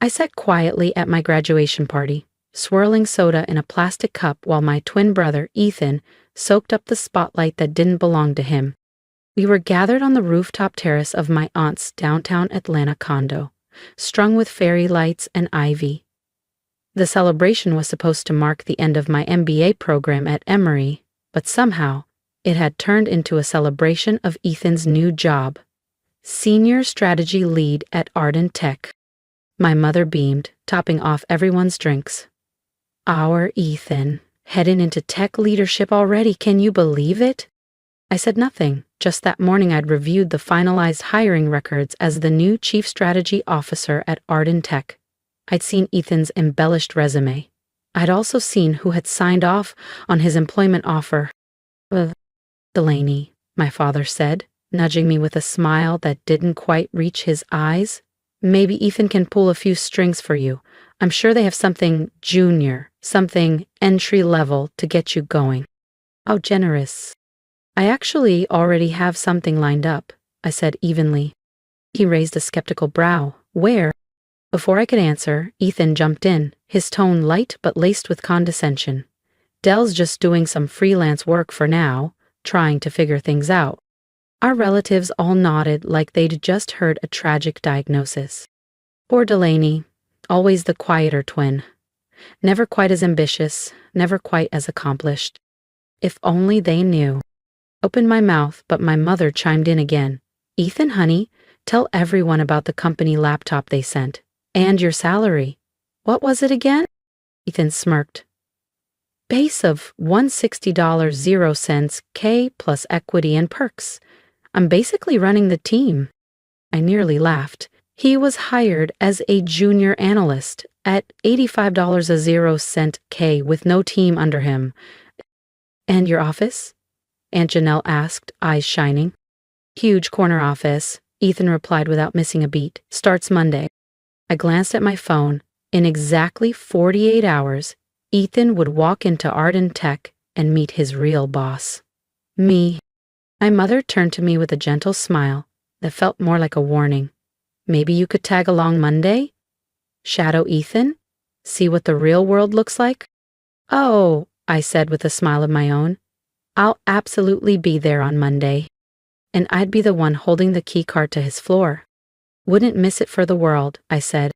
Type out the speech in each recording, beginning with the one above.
I sat quietly at my graduation party, swirling soda in a plastic cup while my twin brother, Ethan, soaked up the spotlight that didn't belong to him. We were gathered on the rooftop terrace of my aunt's downtown Atlanta condo, strung with fairy lights and ivy. The celebration was supposed to mark the end of my MBA program at Emory, but somehow, it had turned into a celebration of Ethan's new job, Senior Strategy Lead at Arden Tech. My mother beamed, topping off everyone's drinks. Our Ethan, heading into tech leadership already, can you believe it? I said nothing, just that morning I'd reviewed the finalized hiring records as the new Chief Strategy Officer at Arden Tech. I'd seen Ethan's embellished resume. I'd also seen who had signed off on his employment offer. Delaney, my father said, nudging me with a smile that didn't quite reach his eyes. Maybe Ethan can pull a few strings for you. I'm sure they have something junior, something entry-level to get you going. How generous. I actually already have something lined up, I said evenly. He raised a skeptical brow. Where? Before I could answer, Ethan jumped in, his tone light but laced with condescension. Dell's just doing some freelance work for now, trying to figure things out. Our relatives all nodded like they'd just heard a tragic diagnosis. Poor Delaney, always the quieter twin. Never quite as ambitious, never quite as accomplished. If only they knew. Opened my mouth, but my mother chimed in again. Ethan, honey, tell everyone about the company laptop they sent. And your salary. What was it again? Ethan smirked. Base of $160.00 K plus equity and perks. I'm basically running the team. I nearly laughed. He was hired as a junior analyst at $85.00 K with no team under him. And your office? Aunt Janelle asked, eyes shining. Huge corner office, Ethan replied without missing a beat. Starts Monday. I glanced at my phone. In exactly 48 hours, Ethan would walk into Arden Tech and meet his real boss. Me. My mother turned to me with a gentle smile that felt more like a warning. Maybe you could tag along Monday? Shadow Ethan? See what the real world looks like? Oh, I said with a smile of my own. I'll absolutely be there on Monday. And I'd be the one holding the key card to his floor. Wouldn't miss it for the world, I said.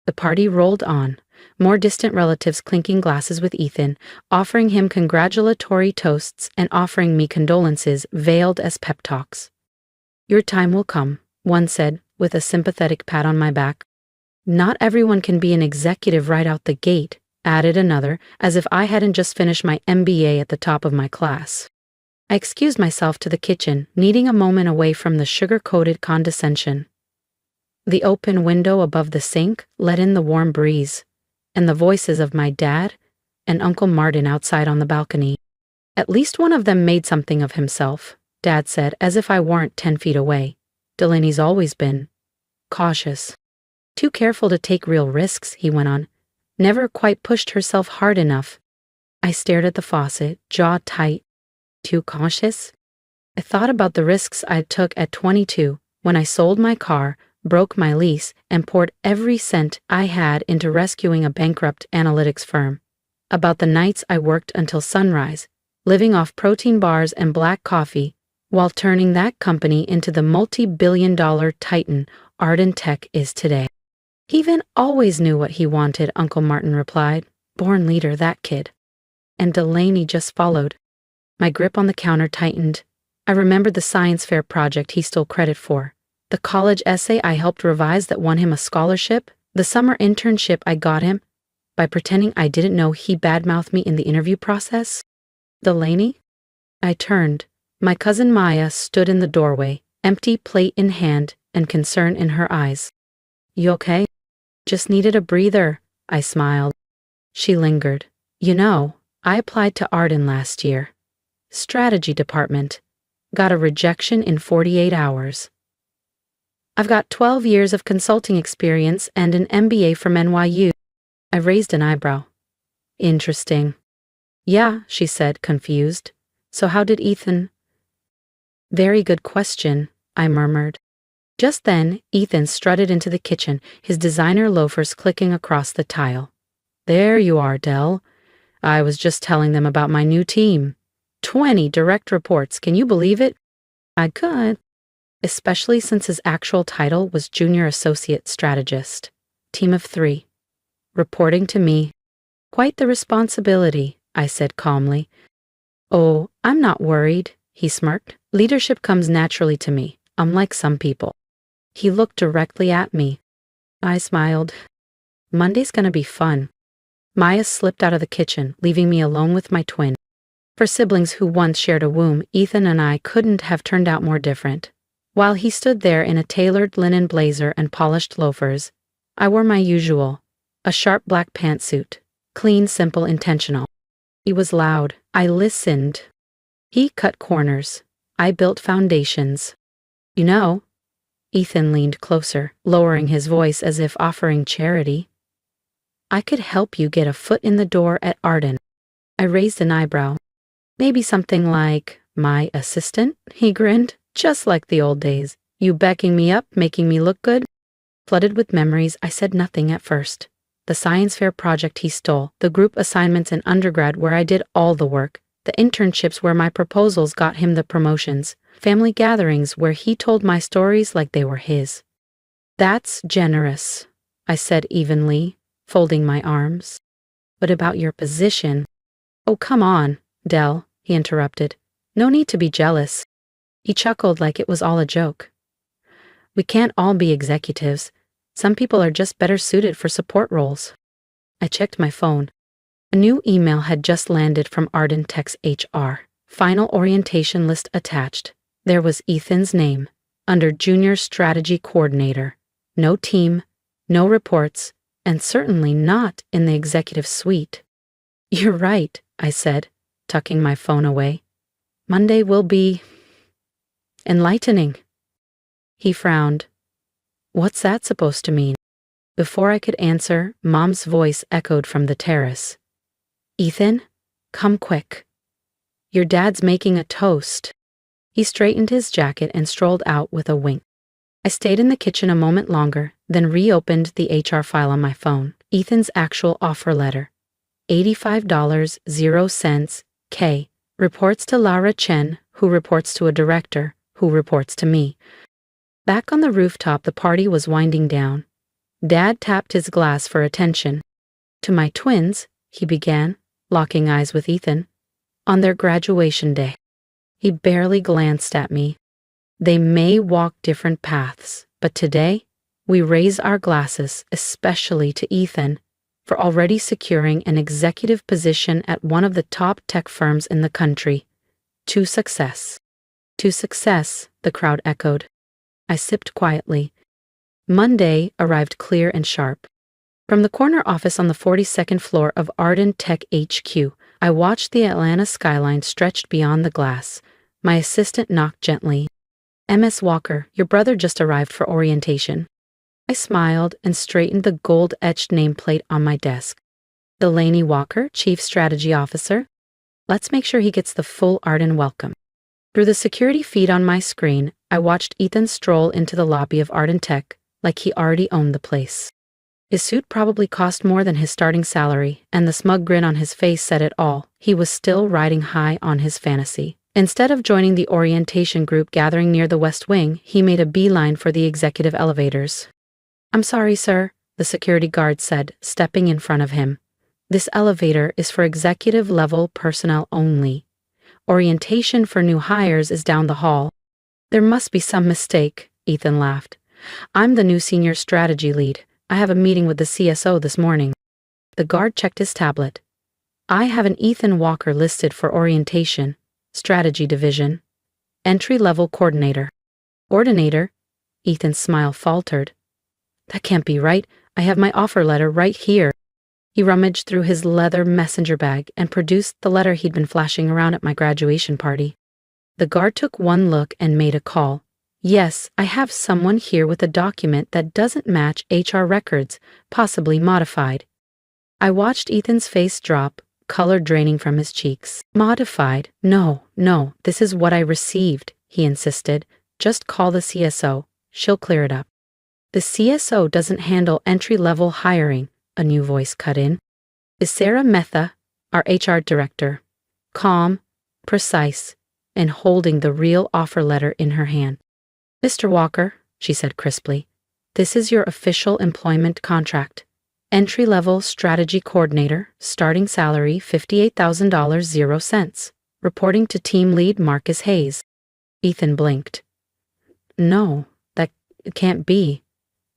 The party rolled on, more distant relatives clinking glasses with Ethan, offering him congratulatory toasts and offering me condolences veiled as pep talks. Your time will come, one said, with a sympathetic pat on my back. Not everyone can be an executive right out the gate, added another, as if I hadn't just finished my MBA at the top of my class. I excused myself to the kitchen, needing a moment away from the sugar-coated condescension. The open window above the sink let in the warm breeze, and the voices of my dad and Uncle Martin outside on the balcony. At least one of them made something of himself, Dad said, as if I weren't 10 feet away. Delaney's always been cautious. Too careful to take real risks, he went on. Never quite pushed herself hard enough. I stared at the faucet, jaw tight. Too cautious? I thought about the risks I took at 22 when I sold my car, broke my lease, and poured every cent I had into rescuing a bankrupt analytics firm. About the nights I worked until sunrise, living off protein bars and black coffee, while turning that company into the multi-billion-dollar titan Arden Tech is today. Ethan always knew what he wanted, Uncle Martin replied. Born leader, that kid. And Delaney just followed. My grip on the counter tightened. I remembered the science fair project he stole credit for. The college essay I helped revise that won him a scholarship, the summer internship I got him, by pretending I didn't know he badmouthed me in the interview process. Delaney? I turned. My cousin Maya stood in the doorway, empty plate in hand and concern in her eyes. You okay? Just needed a breather, I smiled. She lingered. You know, I applied to Arden last year. Strategy department. Got a rejection in 48 hours. I've got 12 years of consulting experience and an MBA from NYU. I raised an eyebrow. Interesting. Yeah, she said, confused. So how did Ethan? Very good question, I murmured. Just then, Ethan strutted into the kitchen, his designer loafers clicking across the tile. "There you are, Dell. I was just telling them about my new team. 20 direct reports, can you believe it?" I could, especially since his actual title was Junior Associate Strategist. Team of 3. Reporting to me. "Quite the responsibility," I said calmly. "Oh, I'm not worried," he smirked. "Leadership comes naturally to me, unlike some people." He looked directly at me. I smiled. Monday's gonna be fun. Maya slipped out of the kitchen, leaving me alone with my twin. For siblings who once shared a womb, Ethan and I couldn't have turned out more different. While he stood there in a tailored linen blazer and polished loafers, I wore my usual, a sharp black pantsuit, clean, simple, intentional. He was loud. I listened. He cut corners. I built foundations. "You know," Ethan leaned closer, lowering his voice as if offering charity, "I could help you get a foot in the door at Arden." I raised an eyebrow. "Maybe something like my assistant?" He grinned. "Just like the old days. You backing me up, making me look good?" Flooded with memories, I said nothing at first. The science fair project he stole, the group assignments in undergrad where I did all the work, the internships where my proposals got him the promotions, family gatherings where he told my stories like they were his. "That's generous," I said evenly, folding my arms. "But about your position—" "Oh, come on, Dell," he interrupted. "No need to be jealous." He chuckled like it was all a joke. "We can't all be executives. Some people are just better suited for support roles." I checked my phone. A new email had just landed from Arden Tech's HR. Final orientation list attached. There was Ethan's name, under Junior Strategy Coordinator. No team, no reports, and certainly not in the executive suite. "You're right," I said, tucking my phone away. "Monday will be enlightening." He frowned. "What's that supposed to mean?" Before I could answer, Mom's voice echoed from the terrace. "Ethan, come quick. Your dad's making a toast." He straightened his jacket and strolled out with a wink. I stayed in the kitchen a moment longer, then reopened the HR file on my phone. Ethan's actual offer letter. $85.00 K. Reports to Lara Chen, who reports to a director, who reports to me. Back on the rooftop, the party was winding down. Dad tapped his glass for attention. "To my twins," he began, locking eyes with Ethan, "on their graduation day." He barely glanced at me. "They may walk different paths, but today, we raise our glasses, especially to Ethan, for already securing an executive position at one of the top tech firms in the country. To success." "To success," the crowd echoed. I sipped quietly. Monday arrived clear and sharp. From the corner office on the 42nd floor of Arden Tech HQ, I watched the Atlanta skyline stretched beyond the glass. My assistant knocked gently. "MS Walker, your brother just arrived for orientation." I smiled and straightened the gold-etched nameplate on my desk. "Delaney Walker, Chief Strategy Officer. Let's make sure he gets the full Arden welcome." Through the security feed on my screen, I watched Ethan stroll into the lobby of Arden Tech like he already owned the place. His suit probably cost more than his starting salary, and the smug grin on his face said it all. He was still riding high on his fantasy. Instead of joining the orientation group gathering near the West Wing, he made a beeline for the executive elevators. "I'm sorry, sir," the security guard said, stepping in front of him. "This elevator is for executive-level personnel only. Orientation for new hires is down the hall." "There must be some mistake," Ethan laughed. "I'm the new senior strategy lead. I have a meeting with the CSO this morning." The guard checked his tablet. "I have an Ethan Walker listed for orientation, strategy division, entry-level coordinator." "Ordinator?" Ethan's smile faltered. "That can't be right. I have my offer letter right here." He rummaged through his leather messenger bag and produced the letter he'd been flashing around at my graduation party. The guard took one look and made a call. "Yes, I have someone here with a document that doesn't match HR records, possibly modified." I watched Ethan's face drop, color draining from his cheeks. "Modified? No, this is what I received," he insisted. "Just call the CSO, She'll clear it up. The CSO doesn't handle entry-level hiring, a new voice cut in. Is Sarah Mehta, our HR director, calm, precise, and holding the real offer letter in her hand. Mr. Walker, she said crisply, this is your official employment contract. Entry-level strategy coordinator, starting salary $58,000 0 cents. Reporting to team lead Marcus Hayes. Ethan blinked. No, that can't be.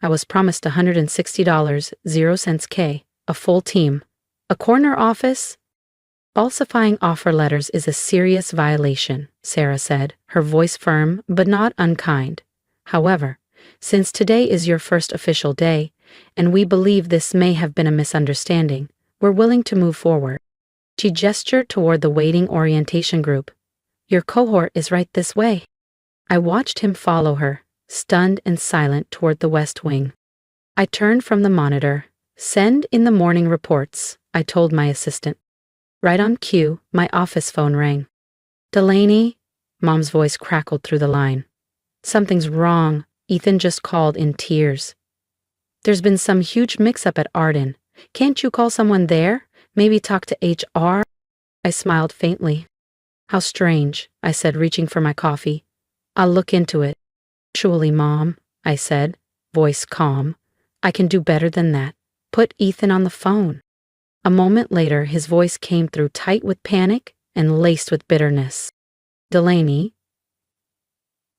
I was promised $160 0 cents K, a full team. A corner office? Falsifying offer letters is a serious violation, Sarah said, her voice firm but not unkind. However, since today is your first official day, and we believe this may have been a misunderstanding, we're willing to move forward. She gestured toward the waiting orientation group. Your cohort is right this way. I watched him follow her, stunned and silent, toward the West Wing. I turned from the monitor. Send in the morning reports, I told my assistant. Right on cue, my office phone rang. Delaney? Mom's voice crackled through the line. Something's wrong, Ethan just called in tears. There's been some huge mix-up at Arden. Can't you call someone there? Maybe talk to HR? I smiled faintly. How strange, I said, reaching for my coffee. I'll look into it. Actually, Mom, I said, voice calm. I can do better than that. Put Ethan on the phone. A moment later, his voice came through tight with panic and laced with bitterness. Delaney,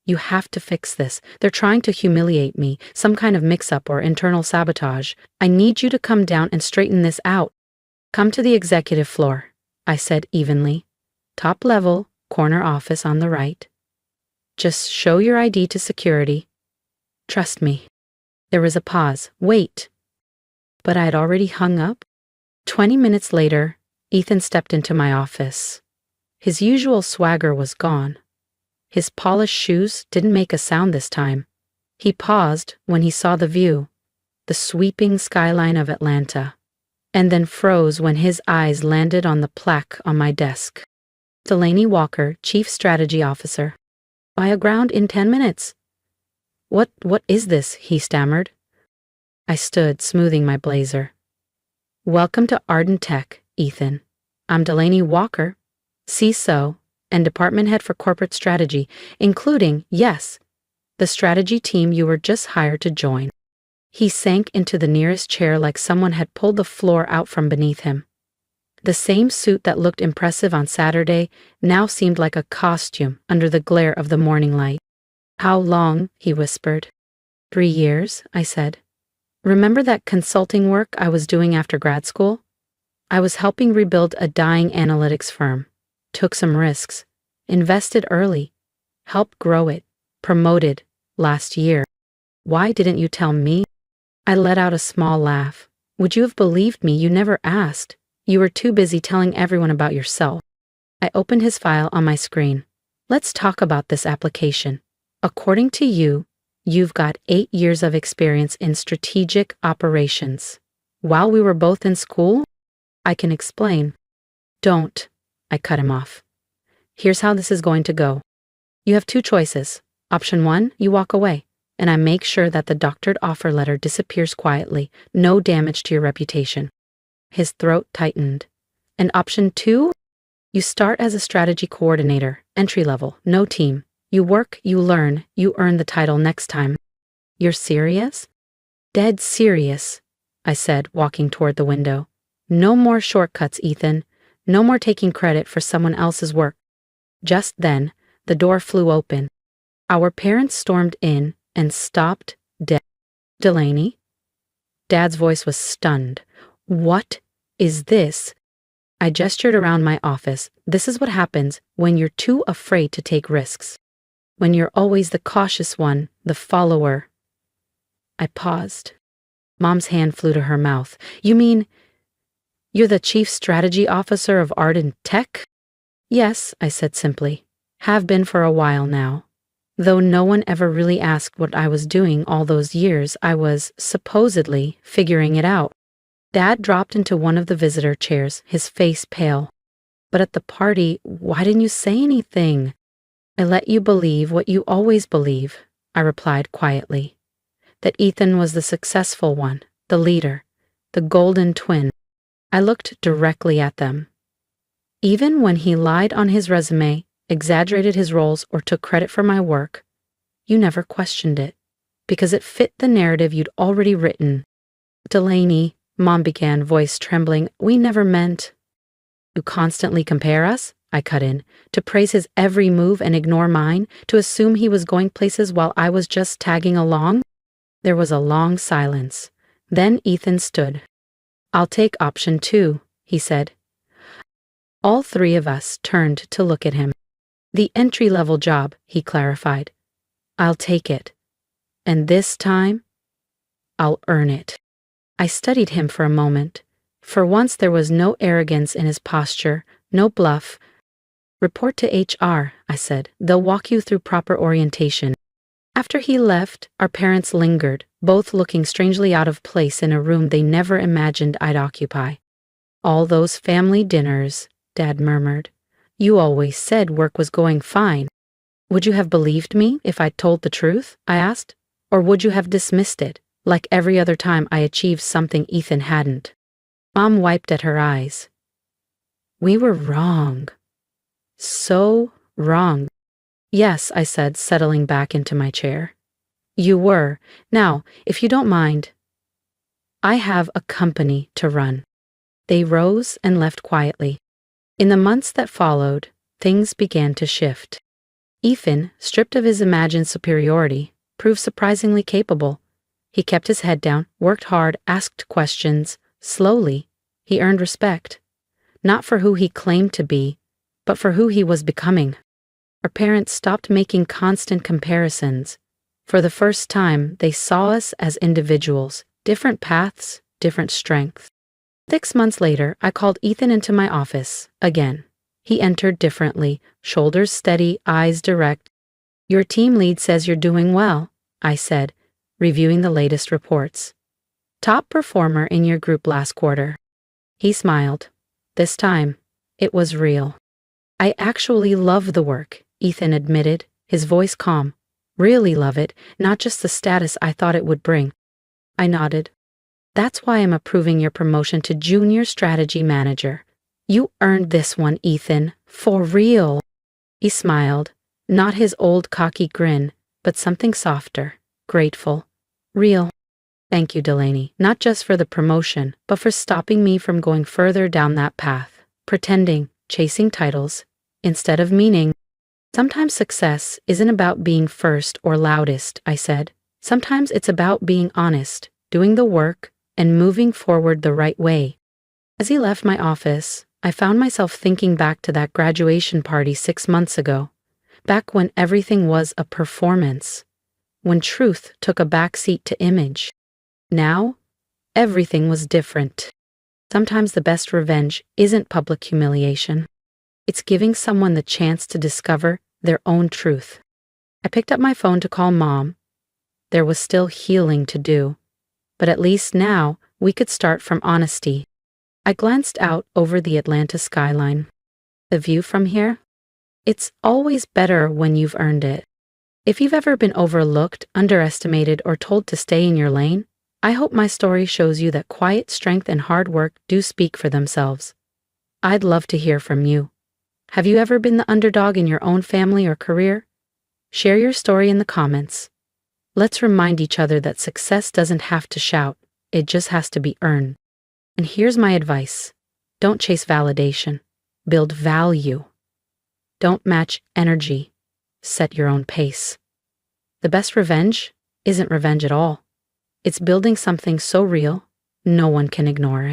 you have to fix this. They're trying to humiliate me, some kind of mix-up or internal sabotage. I need you to come down and straighten this out. Come to the executive floor, I said evenly. Top level, corner office on the right. Just show your ID to security. Trust me. There was a pause. Wait. But I had already hung up. 20 minutes later, Ethan stepped into my office. His usual swagger was gone. His polished shoes didn't make a sound this time. He paused when he saw the view, the sweeping skyline of Atlanta, and then froze when his eyes landed on the plaque on my desk. Delaney Walker, Chief Strategy Officer. By ground in 10 minutes. What is this? He stammered. I stood, smoothing my blazer. Welcome to Arden Tech, Ethan. I'm Delaney Walker, CISO, and Department Head for Corporate Strategy, including, yes, the strategy team you were just hired to join. He sank into the nearest chair like someone had pulled the floor out from beneath him. The same suit that looked impressive on Saturday now seemed like a costume under the glare of the morning light. How long? He whispered. 3 years, I said. Remember that consulting work I was doing after grad school? I was helping rebuild a dying analytics firm. Took some risks, invested early, helped grow it, promoted last year. Why didn't you tell me? I let out a small laugh. Would you have believed me? You never asked. You were too busy telling everyone about yourself. I opened his file on my screen. Let's talk about this application. According to you, you've got 8 years of experience in strategic operations. While we were both in school? I can explain. Don't. I cut him off. Here's how this is going to go. You have 2 choices. Option 1, you walk away, and I make sure that the doctored offer letter disappears quietly, no damage to your reputation. His throat tightened. And option 2, you start as a strategy coordinator, entry level, no team. You work, you learn, you earn the title next time. You're serious? Dead serious, I said, walking toward the window. No more shortcuts, Ethan. No more taking credit for someone else's work. Just then, the door flew open. Our parents stormed in and stopped dead. Delaney? Dad's voice was stunned. What is this? I gestured around my office. This is what happens when you're too afraid to take risks. When you're always the cautious one, the follower. I paused. Mom's hand flew to her mouth. You mean you're the Chief Strategy Officer of Arden Tech? Yes, I said simply. Have been for a while now. Though no one ever really asked what I was doing all those years, I was, supposedly, figuring it out. Dad dropped into one of the visitor chairs, his face pale. But at the party, why didn't you say anything? I let you believe what you always believe. I replied quietly. That Ethan was the successful one, the leader, the golden twin. I looked directly at them. Even when he lied on his resume, exaggerated his roles, or took credit for my work, you never questioned it, because it fit the narrative you'd already written. Delaney, Mom began, voice trembling, we never meant. You constantly compare us? I cut in, to praise his every move and ignore mine, to assume he was going places while I was just tagging along? There was a long silence. Then Ethan stood. I'll take option 2, he said. All three of us turned to look at him. The entry-level job, he clarified. I'll take it. And this time, I'll earn it. I studied him for a moment. For once there was no arrogance in his posture, no bluff. Report to HR, I said. They'll walk you through proper orientation. After he left, our parents lingered, both looking strangely out of place in a room they never imagined I'd occupy. All those family dinners, Dad murmured. You always said work was going fine. Would you have believed me if I'd told the truth? I asked. Or would you have dismissed it, like every other time I achieved something Ethan hadn't? Mom wiped at her eyes. We were wrong. So wrong. Yes, I said, settling back into my chair. You were. Now, if you don't mind, I have a company to run. They rose and left quietly. In the months that followed, things began to shift. Ethan, stripped of his imagined superiority, proved surprisingly capable. He kept his head down, worked hard, asked questions. Slowly, he earned respect. Not for who he claimed to be, but for who he was becoming. Our parents stopped making constant comparisons. For the first time, they saw us as individuals, different paths, different strengths. 6 months later, I called Ethan into my office, again. He entered differently, shoulders steady, eyes direct. Your team lead says you're doing well, I said, reviewing the latest reports. Top performer in your group last quarter. He smiled. This time, it was real. I actually love the work, Ethan admitted, his voice calm. Really love it, not just the status I thought it would bring. I nodded. That's why I'm approving your promotion to Junior Strategy Manager. You earned this one, Ethan. For real. He smiled, not his old cocky grin, but something softer, grateful, real. Thank you, Delaney, not just for the promotion, but for stopping me from going further down that path, pretending, chasing titles, instead of meaning. Sometimes success isn't about being first or loudest, I said. Sometimes it's about being honest, doing the work, and moving forward the right way. As he left my office, I found myself thinking back to that graduation party 6 months ago, back when everything was a performance, when truth took a backseat to image. Now, everything was different. Sometimes the best revenge isn't public humiliation. It's giving someone the chance to discover their own truth. I picked up my phone to call Mom. There was still healing to do, but at least now we could start from honesty. I glanced out over the Atlanta skyline. The view from here? It's always better when you've earned it. If you've ever been overlooked, underestimated, or told to stay in your lane, I hope my story shows you that quiet strength and hard work do speak for themselves. I'd love to hear from you. Have you ever been the underdog in your own family or career? Share your story in the comments. Let's remind each other that success doesn't have to shout, it just has to be earned. And here's my advice. Don't chase validation. Build value. Don't match energy. Set your own pace. The best revenge isn't revenge at all. It's building something so real, no one can ignore it.